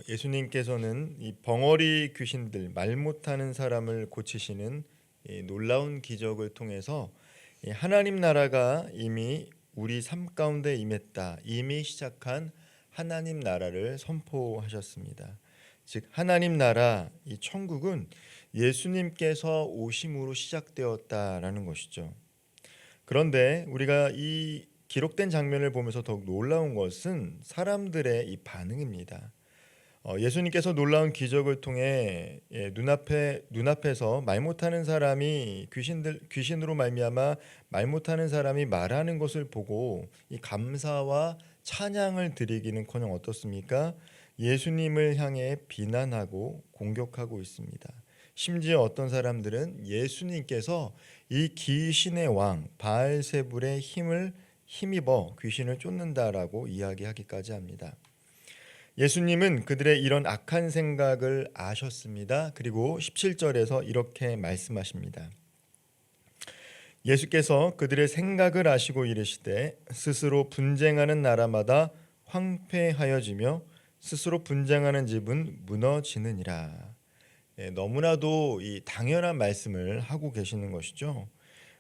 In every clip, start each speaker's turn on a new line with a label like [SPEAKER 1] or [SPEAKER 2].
[SPEAKER 1] 예수님께서는 이 벙어리 귀신들, 말 못하는 사람을 고치시는 이 놀라운 기적을 통해서 이 하나님 나라가 이미 우리 삶 가운데 임했다, 이미 시작한 하나님 나라를 선포하셨습니다. 즉 하나님 나라, 이 천국은 예수님께서 오심으로 시작되었다라는 것이죠. 그런데 우리가 이 기록된 장면을 보면서 더욱 놀라운 것은 사람들의 이 반응입니다. 예수님께서 놀라운 기적을 통해 눈앞에서 말 못하는 사람이 귀신으로 말미암아 말 못하는 사람이 말하는 것을 보고 이 감사와 찬양을 드리기는커녕 어떻습니까? 예수님을 향해 비난하고 공격하고 있습니다. 심지어 어떤 사람들은 예수님께서 이 귀신의 왕 바알세불의 힘을 힘입어 귀신을 쫓는다라고 이야기하기까지 합니다. 예수님은 그들의 이런 악한 생각을 아셨습니다. 그리고 17절에서 이렇게 말씀하십니다. 예수께서 그들의 생각을 아시고 이르시되 스스로 분쟁하는 나라마다 황폐하여지며 스스로 분쟁하는 집은 무너지느니라. 너무나도 이 당연한 말씀을 하고 계시는 것이죠.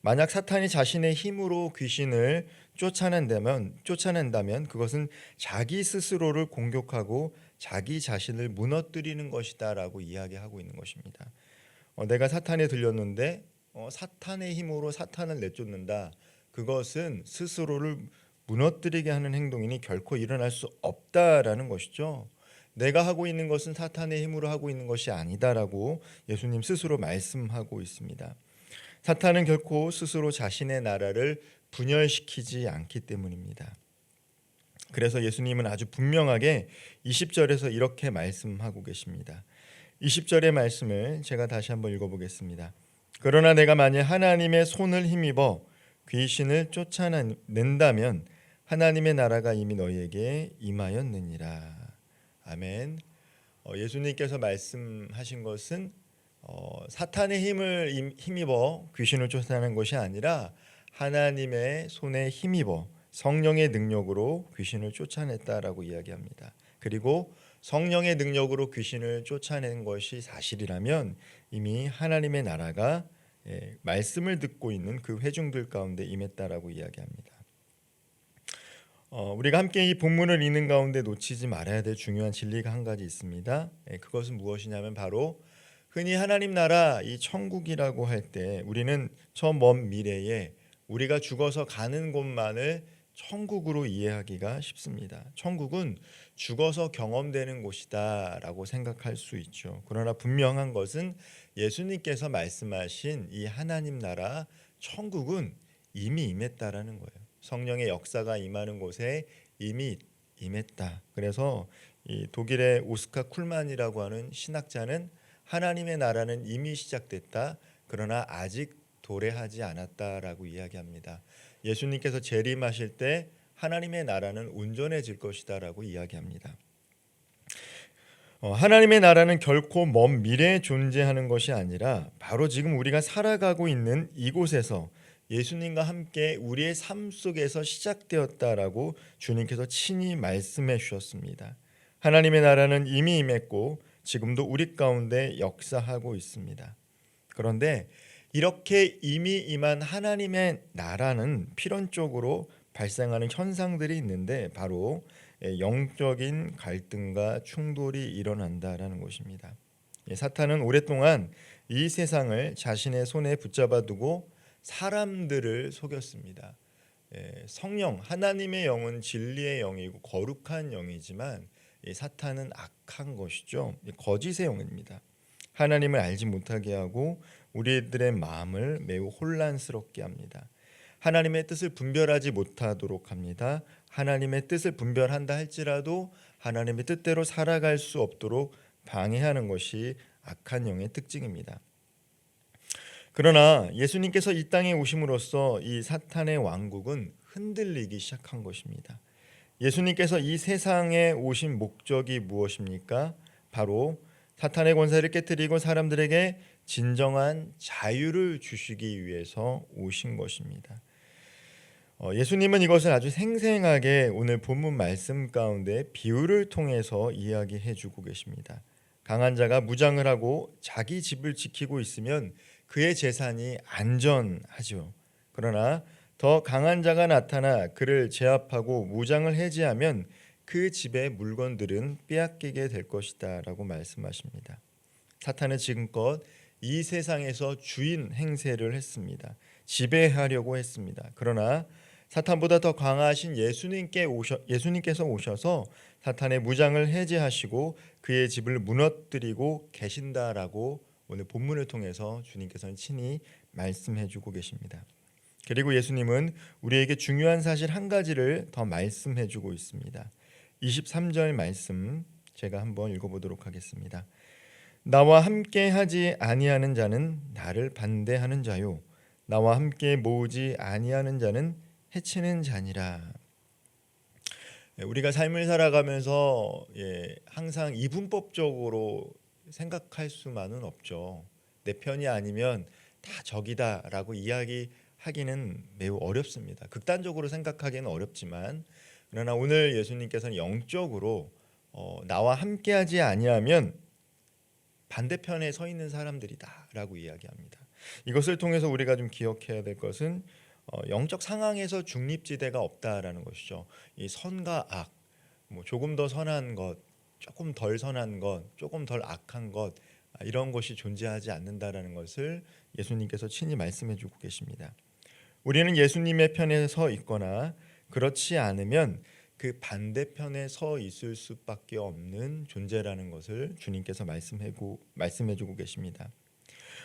[SPEAKER 1] 만약 사탄이 자신의 힘으로 귀신을 쫓아낸다면 그것은 자기 스스로를 공격하고 자기 자신을 무너뜨리는 것이다라고 이야기하고 있는 것입니다. 내가 사탄에 들렸는데 사탄의 힘으로 사탄을 내쫓는다. 그것은 스스로를 무너뜨리게 하는 행동이니 결코 일어날 수 없다라는 것이죠. 내가 하고 있는 것은 사탄의 힘으로 하고 있는 것이 아니다라고 예수님 스스로 말씀하고 있습니다. 사탄은 결코 스스로 자신의 나라를 분열시키지 않기 때문입니다. 그래서 예수님은 아주 분명하게 20절에서 이렇게 말씀하고 계십니다. 20절의 말씀을 제가 다시 한번 읽어보겠습니다. 그러나 내가 만일 하나님의 손을 힘입어 귀신을 쫓아낸다면 하나님의 나라가 이미 너희에게 임하였느니라. 아멘. 예수님께서 말씀하신 것은 사탄의 힘을 힘입어 귀신을 쫓아내는 것이 아니라 하나님의 손에 힘입어 성령의 능력으로 귀신을 쫓아냈다라고 이야기합니다. 그리고 성령의 능력으로 귀신을 쫓아낸 것이 사실이라면 이미 하나님의 나라가 말씀을 듣고 있는 그 회중들 가운데 임했다라고 이야기합니다. 우리가 함께 이 본문을 읽는 가운데 놓치지 말아야 될 중요한 진리가 한 가지 있습니다. 그것은 무엇이냐면 바로 흔히 하나님 나라, 이 천국이라고 할 때 우리는 저 먼 미래에 우리가 죽어서 가는 곳만을 천국으로 이해하기가 쉽습니다. 천국은 죽어서 경험되는 곳이다라고 생각할 수 있죠. 그러나 분명한 것은 예수님께서 말씀하신 이 하나님 나라 천국은 이미 임했다라는 거예요. 성령의 역사가 임하는 곳에 이미 임했다. 그래서 이 독일의 오스카 쿨만이라고 하는 신학자는 하나님의 나라는 이미 시작됐다. 그러나 아직 도래하지 않았다라고 이야기합니다. 예수님께서 재림하실 때 하나님의 나라는 온전해질 것이다라고 이야기합니다. 하나님의 나라는 결코 먼 미래에 존재하는 것이 아니라 바로 지금 우리가 살아가고 있는 이곳에서 예수님과 함께 우리의 삶 속에서 시작되었다라고 주님께서 친히 말씀해 주셨습니다. 하나님의 나라는 이미 임했고 지금도 우리 가운데 역사하고 있습니다. 그런데 이렇게 이미 임한 하나님의 나라는 필연적으로 발생하는 현상들이 있는데 바로 영적인 갈등과 충돌이 일어난다라는 것입니다. 사탄은 오랫동안 이 세상을 자신의 손에 붙잡아 두고 사람들을 속였습니다. 성령, 하나님의 영은 진리의 영이고 거룩한 영이지만 사탄은 악한 것이죠. 거짓의 영입니다. 하나님을 알지 못하게 하고 우리들의 마음을 매우 혼란스럽게 합니다. 하나님의 뜻을 분별하지 못하도록 합니다. 하나님의 뜻을 분별한다 할지라도 하나님의 뜻대로 살아갈 수 없도록 방해하는 것이 악한 영의 특징입니다. 그러나 예수님께서 이 땅에 오심으로써 이 사탄의 왕국은 흔들리기 시작한 것입니다. 예수님께서 이 세상에 오신 목적이 무엇입니까? 바로 사탄의 권세를 깨뜨리고 사람들에게 진정한 자유를 주시기 위해서 오신 것입니다. 예수님은 이것을 아주 생생하게 오늘 본문 말씀 가운데 비유를 통해서 이야기해 주고 계십니다. 강한 자가 무장을 하고 자기 집을 지키고 있으면 그의 재산이 안전하죠. 그러나 더 강한 자가 나타나 그를 제압하고 무장을 해제하면 그 집의 물건들은 빼앗기게 될 것이다라고 말씀하십니다. 사탄은 지금껏 이 세상에서 주인 행세를 했습니다. 지배하려고 했습니다. 그러나 사탄보다 더 강하신 예수님께서 오셔서 사탄의 무장을 해제하시고 그의 집을 무너뜨리고 계신다라고 오늘 본문을 통해서 주님께서는 친히 말씀해 주고 계십니다. 그리고 예수님은 우리에게 중요한 사실 한 가지를 더 말씀해 주고 있습니다. 23절 말씀 제가 한번 읽어보도록 하겠습니다. 나와 함께 하지 아니하는 자는 나를 반대하는 자요 나와 함께 모으지 아니하는 자는 해치는 자니라. 우리가 삶을 살아가면서 항상 이분법적으로 생각할 수만은 없죠. 내 편이 아니면 다 적이다라고 이야기하기는 매우 어렵습니다. 극단적으로 생각하기는 어렵지만 그러나 오늘 예수님께서는 영적으로 나와 함께하지 아니하면 반대편에 서 있는 사람들이다라고 이야기합니다. 이것을 통해서 우리가 좀 기억해야 될 것은 영적 상황에서 중립지대가 없다라는 것이죠. 이 선과 악, 조금 더 선한 것, 조금 덜 선한 것, 조금 덜 악한 것 이런 것이 존재하지 않는다라는 것을 예수님께서 친히 말씀해주고 계십니다. 우리는 예수님의 편에 서 있거나 그렇지 않으면 그 반대편에 서 있을 수밖에 없는 존재라는 것을 주님께서 말씀해주고 계십니다.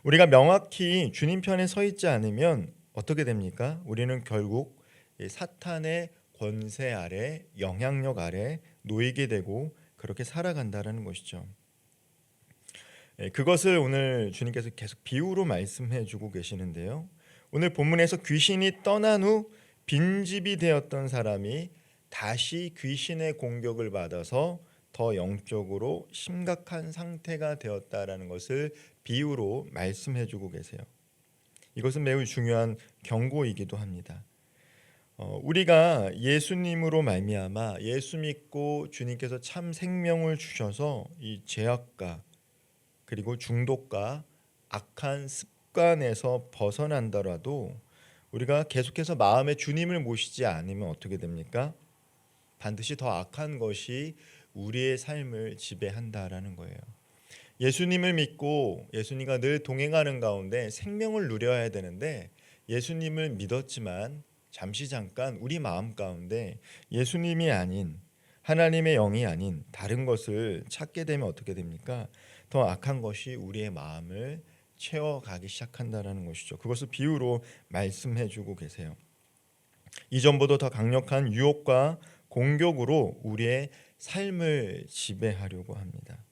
[SPEAKER 1] 우리가 명확히 주님 편에 서 있지 않으면 어떻게 됩니까? 우리는 결국 사탄의 권세 아래, 영향력 아래 놓이게 되고 그렇게 살아간다라는 것이죠. 그것을 오늘 주님께서 계속 비유로 말씀해 주고 계시는데요. 오늘 본문에서 귀신이 떠난 후 빈집이 되었던 사람이 다시 귀신의 공격을 받아서 더 영적으로 심각한 상태가 되었다라는 것을 비유로 말씀해 주고 계세요. 이것은 매우 중요한 경고이기도 합니다. 우리가 예수님으로 말미암아 예수 믿고 주님께서 참 생명을 주셔서 이 죄악과 그리고 중독과 악한 습관에서 벗어난다라도 우리가 계속해서 마음에 주님을 모시지 않으면 어떻게 됩니까? 반드시 더 악한 것이 우리의 삶을 지배한다라는 거예요. 예수님을 믿고 예수님과 늘 동행하는 가운데 생명을 누려야 되는데 예수님을 믿었지만 잠시 잠깐 우리 마음 가운데 예수님이 아닌 하나님의 영이 아닌 다른 것을 찾게 되면 어떻게 됩니까? 더 악한 것이 우리의 마음을 채워가기 시작한다는 것이죠. 그것을 비유로 말씀해주고 계세요. 이전보다 더 강력한 유혹과 공격으로 우리의 삶을 지배하려고 합니다.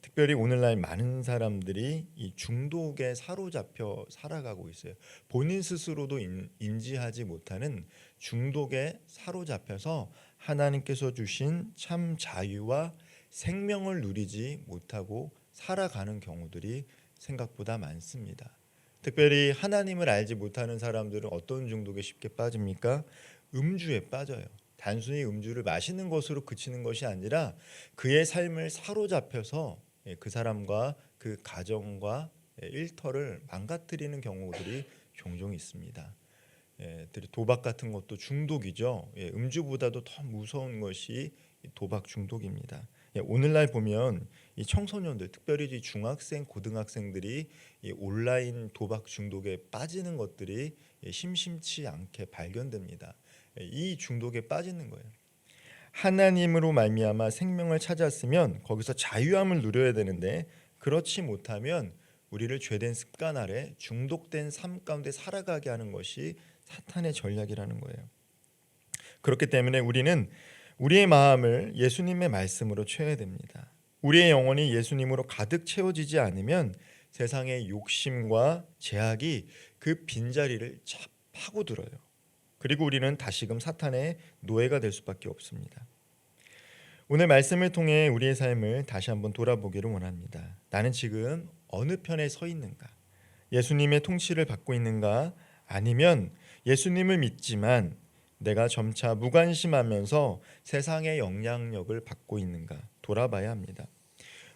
[SPEAKER 1] 특별히 오늘날 많은 사람들이 이 중독에 사로잡혀 살아가고 있어요. 본인 스스로도 인지하지 못하는 중독에 사로잡혀서 하나님께서 주신 참 자유와 생명을 누리지 못하고 살아가는 경우들이 생각보다 많습니다. 특별히 하나님을 알지 못하는 사람들은 어떤 중독에 쉽게 빠집니까? 음주에 빠져요. 단순히 음주를 마시는 것으로 그치는 것이 아니라 그의 삶을 사로잡혀서 그 사람과 그 가정과 일터를 망가뜨리는 경우들이 종종 있습니다. 도박 같은 것도 중독이죠. 음주보다도 더 무서운 것이 도박 중독입니다. 오늘날 보면 이 청소년들, 특별히 이 중학생, 고등학생들이 이 온라인 도박 중독에 빠지는 것들이 심심치 않게 발견됩니다. 이 중독에 빠지는 거예요. 하나님으로 말미암아 생명을 찾았으면 거기서 자유함을 누려야 되는데 그렇지 못하면 우리를 죄된 습관 아래 중독된 삶 가운데 살아가게 하는 것이 사탄의 전략이라는 거예요. 그렇기 때문에 우리는 우리의 마음을 예수님의 말씀으로 채워야 됩니다. 우리의 영혼이 예수님으로 가득 채워지지 않으면 세상의 욕심과 제약이 그 빈자리를 파고들어요. 그리고 우리는 다시금 사탄의 노예가 될 수밖에 없습니다. 오늘 말씀을 통해 우리의 삶을 다시 한번 돌아보기를 원합니다. 나는 지금 어느 편에 서 있는가? 예수님의 통치를 받고 있는가? 아니면 예수님을 믿지만 내가 점차 무관심하면서 세상의 영향력을 받고 있는가 돌아봐야 합니다.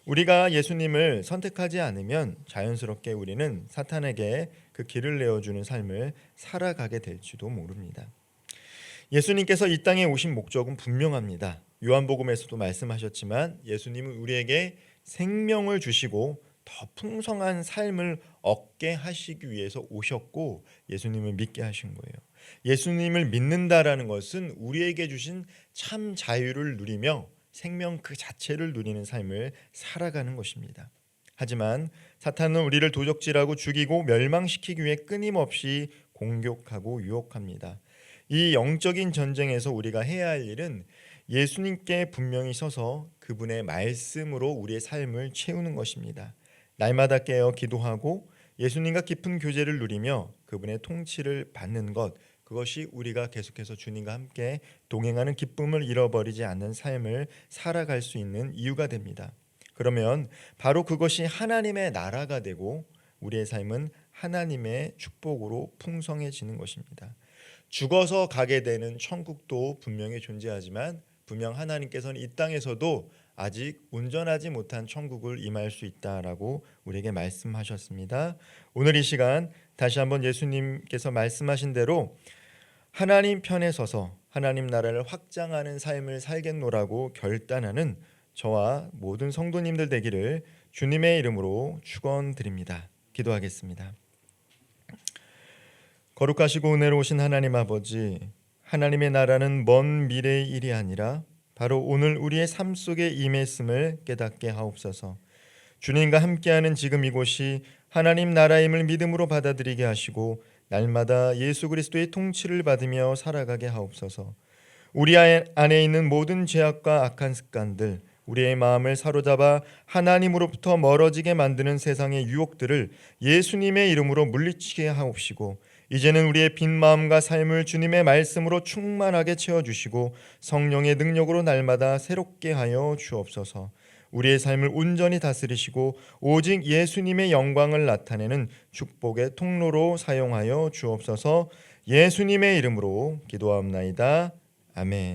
[SPEAKER 1] 우리가 예수님을 선택하지 않으면 자연스럽게 우리는 사탄에게 그 길을 내어주는 삶을 살아가게 될지도 모릅니다. 예수님께서 이 땅에 오신 목적은 분명합니다. 요한복음에서도 말씀하셨지만 예수님은 우리에게 생명을 주시고 더 풍성한 삶을 얻게 하시기 위해서 오셨고 예수님을 믿게 하신 거예요. 예수님을 믿는다라는 것은 우리에게 주신 참 자유를 누리며 생명 그 자체를 누리는 삶을 살아가는 것입니다. 하지만 사탄은 우리를 도적질하고 죽이고 멸망시키기 위해 끊임없이 공격하고 유혹합니다. 이 영적인 전쟁에서 우리가 해야 할 일은 예수님께 분명히 서서 그분의 말씀으로 우리의 삶을 채우는 것입니다. 날마다 깨어 기도하고 예수님과 깊은 교제를 누리며 그분의 통치를 받는 것, 그것이 우리가 계속해서 주님과 함께 동행하는 기쁨을 잃어버리지 않는 삶을 살아갈 수 있는 이유가 됩니다. 그러면 바로 그것이 하나님의 나라가 되고 우리의 삶은 하나님의 축복으로 풍성해지는 것입니다. 죽어서 가게 되는 천국도 분명히 존재하지만 분명 하나님께서는 이 땅에서도 아직 온전하지 못한 천국을 임할 수 있다라고 우리에게 말씀하셨습니다. 오늘 이 시간 다시 한번 예수님께서 말씀하신 대로 하나님 편에 서서 하나님 나라를 확장하는 삶을 살겠노라고 결단하는 저와 모든 성도님들 되기를 주님의 이름으로 축원드립니다. 기도하겠습니다. 거룩하시고 은혜로우신 하나님 아버지, 하나님의 나라는 먼 미래의 일이 아니라 바로 오늘 우리의 삶 속에 임했음을 깨닫게 하옵소서. 주님과 함께하는 지금 이곳이 하나님 나라임을 믿음으로 받아들이게 하시고 날마다 예수 그리스도의 통치를 받으며 살아가게 하옵소서. 우리 안에 있는 모든 죄악과 악한 습관들, 우리의 마음을 사로잡아 하나님으로부터 멀어지게 만드는 세상의 유혹들을 예수님의 이름으로 물리치게 하옵시고 이제는 우리의 빈 마음과 삶을 주님의 말씀으로 충만하게 채워주시고 성령의 능력으로 날마다 새롭게 하여 주옵소서. 우리의 삶을 온전히 다스리시고 오직 예수님의 영광을 나타내는 축복의 통로로 사용하여 주옵소서. 예수님의 이름으로 기도하옵나이다. 아멘.